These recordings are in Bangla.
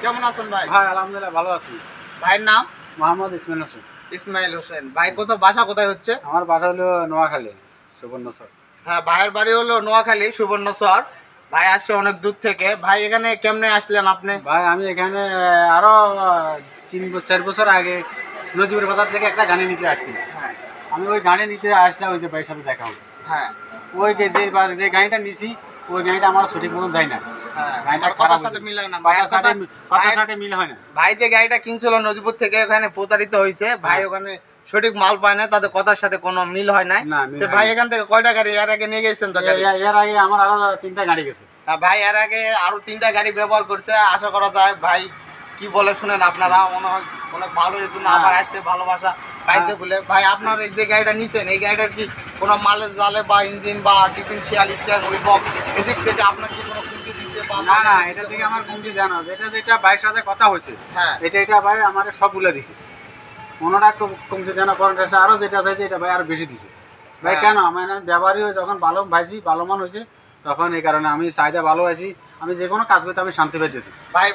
কেমন আছেন ভাই? ভাই আলহামদুলিল্লাহ ভালো আছি। ভাইয়ের নাম? মোহাম্মদ ইসমাইল হোসেন। ইসমাইল হোসেন। ভাই বাসা কোথায় হচ্ছে? আমার বাসা হলো নোয়াখালী, সুবর্ণচর। হ্যাঁ, ভাইয়ের বাড়ি হলো নোয়াখালী, সুবর্ণচর। ভাই আসছে অনেক দূর থেকে। ভাই এখানে কেমনে আসলেন আপনি? ভাই আমি এখানে আরো 3-4 বছর আগে নজিবের বাজার থেকে একটা গাড়ি নিতে আসছি। হ্যাঁ আমি ওই গাড়ি নিতে আসলাম, ওই যে ভাইয়ের সাথে দেখা হলো। হ্যাঁ ওই যে গাড়িটা নিছি, ওই গাড়িটা আমার সঠিক মতন দেয় না। গাড়িটা কথার সাথে মিল হয় না। কথার সাথে মিল হয় না। ভাই যে গাড়িটা কিনছিল নজিবুর থেকে, ওখানে প্রতারিত হয়েছে। ভাই ওখানে সঠিক মাল পায় না, তাদের কথার সাথে কোনো মিল হয় নাই। তো ভাই এখান থেকে কয়টা গাড়ি এর আগে নিয়ে গেছেন? তো এর আগে আমার আরো 3টা গাড়ি গেছে। ভাই এর আগে আরো 3টা গাড়ি ব্যবহার করছে। আশা করা যায় ভাই কি বলে শুনেন আপনারা, মনে হয় অনেক ভালো, এই জন্য আবার আসছে, ভালোবাসা পাইছে বলে। ভাই আপনার এই যে গাড়িটা নিছেন, এই গাড়িটার কি কোনো মালের জালে বা ইঞ্জিন বা ডিফারেন্সিয়াল স্ট্যান্ড রিবক এদিক থেকে আপনার কি কোনো কমতি দিচ্ছে? না, এটা থেকে আমার কমতি জানা, যেটা ভাইয়ের সাথে কথা হয়েছে, হ্যাঁ এটা ভাই আমার সব বলে দিছে। মনোটা কমতি জানা, পরের আরো যেটা হয়েছে এটা ভাই আরো বেশি দিছে। ভাই কেন মানে ব্যবহারই যখন ভালো ভাইছি, ভালো মান হয়েছে, তখন এই কারণে আমি চাহিদা ভালো আছি। আমি যে কোনো কাজ করতে আমি শান্তি পাইতেছি।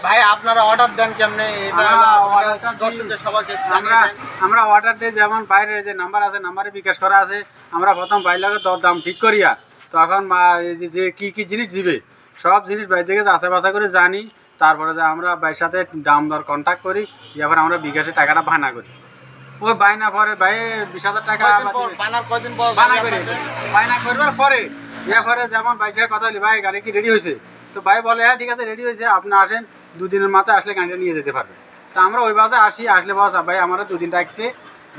ভাই আপনারা অর্ডার দেন কেমনে? আমরা অর্ডার দিই, যেমন বাইরের যে নাম্বার আছে, নাম্বারে বিকাশ করা আছে। আমরা প্রথম বাইরে দরদাম ঠিক করিয়া, তখন যে কি কি জিনিস দিবে সব জিনিস বাইরে থেকে যাচাই বাছাই করে জানি। তারপরে যে আমরা বাইরের সাথে দাম দর কন্ট্যাক্ট করি, এবার আমরা বিকাশে টাকাটা বায়না করি। ওই বায়না পরে ভাই 20,000 টাকা বায়না করবার পরে এরপরে যেমন ভাই সাথে কথা বলি, ভাই গাড়ি কি রেডি হয়েছে? তো ভাই বলে হ্যাঁ ঠিক আছে, রেডি হয়েছে, আপনি আসেন, 2 দিনের মাথায় আসলে গাড়িটা নিয়ে যেতে পারবে। তা আমরা ওই বাসে আসলে বস ভাই আমরা 2 দিন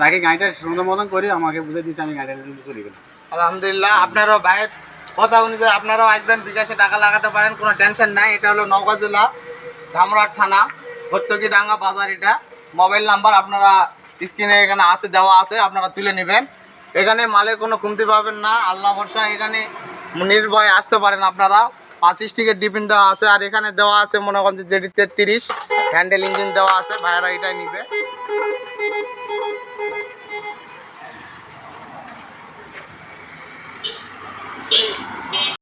রাখি গাড়িটা সুন্দর মতন করি, আমাকে বুঝে দিচ্ছে, আমি গাড়িটা নিয়ে চলে গেলাম। আলহামদুলিল্লাহ, আপনারাও ভাইয়ের কথা অনুযায়ী আপনারাও আসবেন, বিকাশে টাকা লাগাতে পারেন, কোনো টেনশন নাই। এটা হলো নওগাঁ জেলা, ধামরাট থানা, ভর্তুকিডাঙ্গা বাজার। এটা মোবাইল নাম্বার আপনারা স্ক্রিনে এখানে দেওয়া আছে, আপনারা তুলে নেবেন। এখানে মালের কোনো কমতি পাবেন না, আল্লাহ ভরসা। এখানে নির্ভয়ে আসতে পারেন আপনারা। 25 টিকেট ডিপিন দেওয়া আছে, আর এখানে দেওয়া আছে মনে করেন যে যেটি 33 হ্যান্ডেল ইঞ্জিন দেওয়া আছে। ভাইয়েরা এটাই নিবে।